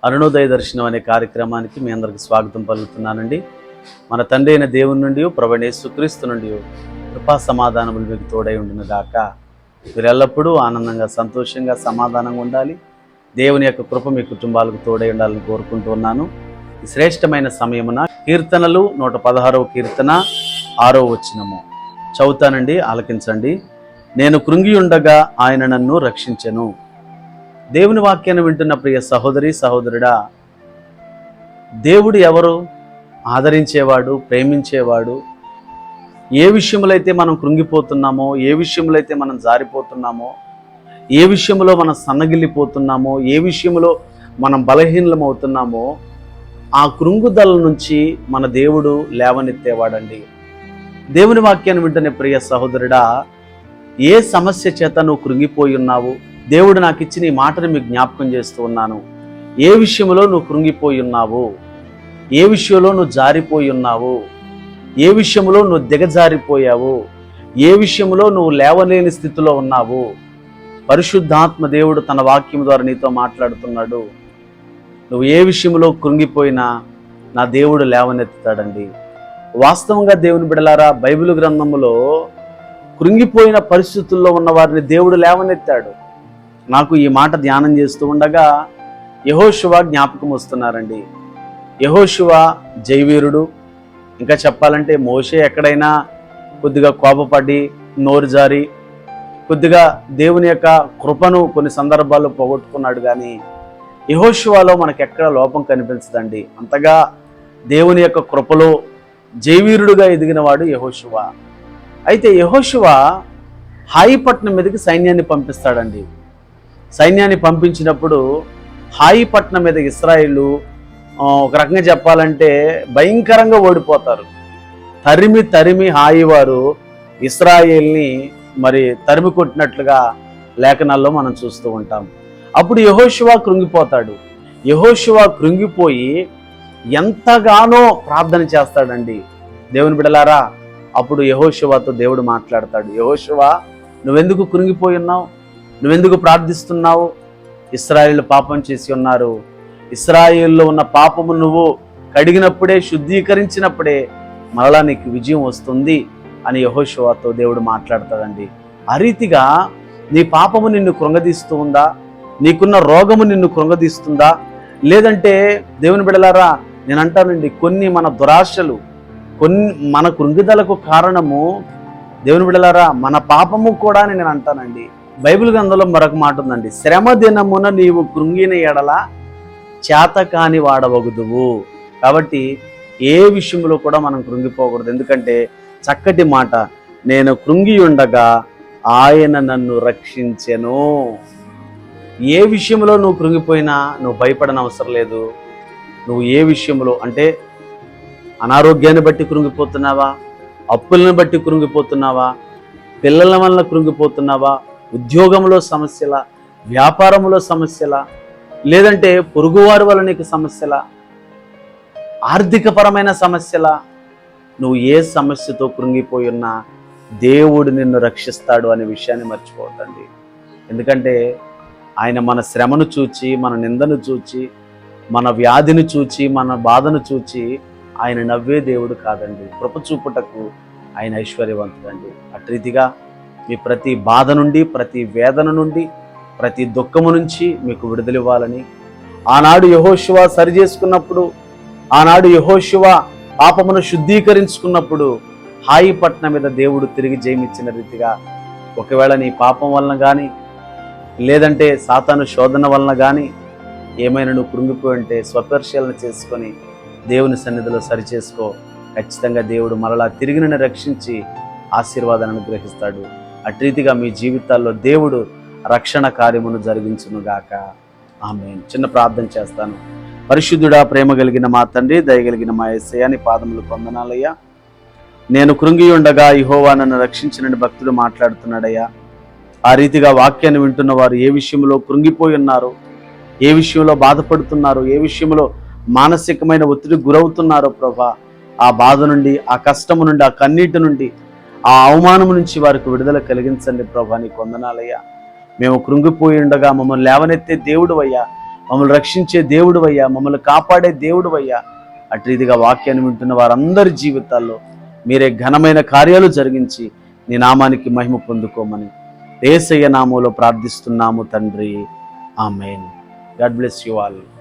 అరుణోదయ దర్శనం అనే కార్యక్రమానికి మీ అందరికి స్వాగతం పలుకుతున్నానండి. మన తండ్రి అయిన దేవుని నుండి ప్రభువైన యేసుక్రీస్తు నుండి కృపా సమాధానములు మీకు తోడై ఉండును గాక. మీరు ఎల్లప్పుడూ ఆనందంగా, సంతోషంగా, సమాధానంగా ఉండాలి. దేవుని యొక్క కృప మీ కుటుంబాలకు తోడై ఉండాలని కోరుకుంటూ ఉన్నాను. ఈ శ్రేష్టమైన సమయమున కీర్తనలు 116వ కీర్తన 6వ వచనము చదువుతానండి, ఆలకించండి. నేను కృంగి ఉండగా ఆయన నన్ను రక్షించెను. దేవుని వాక్యాన్ని వింటున్న ప్రియ సహోదరి సహోదరుడా, దేవుడు ఎవరు? ఆదరించేవాడు, ప్రేమించేవాడు. ఏ విషయంలో అయితే మనం కృంగిపోతున్నామో, ఏ విషయంలో అయితే మనం జారిపోతున్నామో, ఏ విషయంలో మనం సన్నగిల్లిపోతున్నామో, ఏ విషయంలో మనం బలహీనమవుతున్నామో, ఆ కృంగుదల నుంచి మన దేవుడు లేవనెత్తేవాడండి. దేవుని వాక్యాన్ని వింటున్న ప్రియ సహోదరుడా, ఏ సమస్య చేత నువ్వు కృంగిపోయి ఉన్నావు? దేవుడు నాకు ఇచ్చిన ఈ మాటను మీకు జ్ఞాపకం చేస్తూ ఉన్నాను. ఏ విషయంలో నువ్వు కృంగిపోయి ఉన్నావు? ఏ విషయంలో నువ్వు జారిపోయి ఉన్నావు? ఏ విషయంలో నువ్వు దిగజారిపోయావు? ఏ విషయంలో నువ్వు లేవలేని స్థితిలో ఉన్నావు? పరిశుద్ధాత్మ దేవుడు తన వాక్యం ద్వారా నీతో మాట్లాడుతున్నాడు. నువ్వు ఏ విషయంలో కృంగిపోయినా నా దేవుడు లేవనెత్తుతాడండి. వాస్తవంగా దేవుని బిడ్డలారా, బైబిల్ గ్రంథములో కృంగిపోయిన పరిస్థితుల్లో ఉన్న వారిని దేవుడు లేవనెత్తాడు. నాకు ఈ మాట ధ్యానం చేస్తూ ఉండగా యెహోషువ జ్ఞాపకం వస్తున్నారండి. యెహోషువ జయవీరుడు. ఇంకా చెప్పాలంటే మోషే ఎక్కడైనా కొద్దిగా కోపపడి, నోరు జారి, కొద్దిగా దేవుని యొక్క కృపను కొన్ని సందర్భాల్లో పోగొట్టుకున్నాడు. కానీ యెహోషువలో మనకెక్కడ లోపం కనిపించదండి. అంతగా దేవుని యొక్క కృపలో జయవీరుడుగా ఎదిగినవాడు యెహోషువ. అయితే యెహోషువ హాయి పట్టణం మీదకి సైన్యాన్ని పంపిస్తాడండి. సైన్యాన్ని పంపించినప్పుడు హాయి పట్టణం మీద ఇశ్రాయేలు ఒక రకంగా చెప్పాలంటే భయంకరంగా ఓడిపోతారు. తరిమి తరిమి హాయి వారు ఇశ్రాయేల్ని మరి తరిమి కొట్టినట్లుగా లేఖనాల్లో మనం చూస్తూ ఉంటాం. అప్పుడు యెహోషువ కృంగిపోతాడు. యెహోషువ కృంగిపోయి ఎంతగానో ప్రార్థన చేస్తాడండి. దేవుని బిడ్డలారా, అప్పుడు యెహోషువతో దేవుడు మాట్లాడతాడు. యెహోషువ, నువ్వెందుకు కృంగిపోయి ఉన్నావు? నువ్వెందుకు ప్రార్థిస్తున్నావు? ఇశ్రాయేలు పాపం చేసి ఉన్నారు. ఇశ్రాయేల్లో ఉన్న పాపము నువ్వు కడిగినప్పుడే, శుద్ధీకరించినప్పుడే మరలా నీకు విజయం వస్తుంది అని యెహోషువతో దేవుడు మాట్లాడతాడండి. ఆ రీతిగా నీ పాపము నిన్ను కృంగదీస్తూ ఉందా? నీకున్న రోగము నిన్ను కృంగదీస్తుందా? లేదంటే దేవుని బిడ్డలారా, నేను అంటానండి, కొన్ని మన దురాశలు, కొన్ని మన కృంగిదలకు కారణము దేవుని బిడ్డలారా మన పాపము కూడా నేను అంటానండి. బైబిల్ గ్రంథంలో మరొక మాట ఉందండి, శ్రమ దినమున నీవు కృంగిన ఎడల చేతకాని వాడవగుదువు. కాబట్టి ఏ విషయంలో కూడా మనం కృంగిపోకూడదు. ఎందుకంటే చక్కటి మాట, నేను కృంగి ఉండగా ఆయన నన్ను రక్షించెను. ఏ విషయంలో నువ్వు కృంగిపోయినా నువ్వు భయపడని అవసరం లేదు. నువ్వు ఏ విషయంలో అంటే అనారోగ్యాన్ని బట్టి కృంగిపోతున్నావా? అప్పులను బట్టి కృంగిపోతున్నావా? పిల్లల వల్ల కృంగిపోతున్నావా? ఉద్యోగంలో సమస్యల, వ్యాపారంలో సమస్యల, లేదంటే పొరుగువారి వల్ల నీకు సమస్యల, ఆర్థికపరమైన సమస్యల, నువ్వు ఏ సమస్యతో కృంగిపోయి ఉన్నా దేవుడు నిన్ను రక్షిస్తాడు అనే విషయాన్ని మర్చిపోవద్దండి. ఎందుకంటే ఆయన మన శ్రమను చూచి, మన నిందను చూచి, మన వ్యాధిని చూచి, మన బాధను చూచి ఆయన నవ్వే దేవుడు కాదండి. కృప చూపుటకు ఆయన ఐశ్వర్యవంతుడండి. అట్రీతిగా మీ ప్రతి బాధ నుండి, ప్రతి వేదన నుండి, ప్రతి దుఃఖము నుంచి మీకు విడుదలివ్వాలని, ఆనాడు యెహోషువ సరి చేసుకున్నప్పుడు, ఆనాడు యెహోషువ పాపమును శుద్ధీకరించుకున్నప్పుడు హాయి పట్టణం మీద దేవుడు తిరిగి జయమిచ్చిన రీతిగా ఒకవేళ నీ పాపం వలన కానీ, లేదంటే సాతాను శోధన వలన కానీ ఏమైనా నువ్వు కృంగిపోయి ఉంటే స్వపరిశీలన చేసుకొని దేవుని సన్నిధిలో సరిచేసుకో. ఖచ్చితంగా దేవుడు మరలా తిరిగి నిన్ను రక్షించి ఆశీర్వాదాన్ని అనుగ్రహిస్తాడు. అట్రీతిగా మీ జీవితాల్లో దేవుడు రక్షణ కార్యమును జరిగించునుగాక. ఆమేన్. చిన్న ప్రార్థన చేస్తాను. పరిశుద్ధుడా, ప్రేమ కలిగిన మా తండ్రి, దయగలిగిన మా యేసయ్యా, నీ పాదములకు వందనాలయ్యా. నేను కృంగి ఉండగా యెహోవా నన్ను రక్షించినని భక్తుడు మాట్లాడుతున్నాడయ్యా. ఆ రీతిగా వాక్యాన్ని వింటున్న వారు ఏ విషయంలో కృంగిపోయి ఉన్నారో, ఏ విషయంలో బాధపడుతున్నారో, ఏ విషయంలో మానసికమైన ఒత్తిడికి గురవుతున్నారో ప్రభా, ఆ బాధ నుండి, ఆ కష్టము నుండి, ఆ కన్నీటి నుండి, ఆ అవమానము నుంచి వారికి విడుదల కలిగించండి ప్రభా. నీకు వందనాలయ్యా. మేము కృంగిపోయి ఉండగా మమ్మల్ని లేవనెత్తే దేవుడు అయ్యా. మమ్మల్ని రక్షించే దేవుడివయ్యా, మమ్మల్ని కాపాడే దేవుడివయ్యా. అటు రీతిగా వాక్యాన్ని వింటున్న వారందరి జీవితాల్లో మీరే ఘనమైన కార్యాలు జరిగించి నీ నామానికి మహిమ పొందుకోమని యేసయ్య నామములో ప్రార్థిస్తున్నాము తండ్రి. ఆమేన్. God bless you all.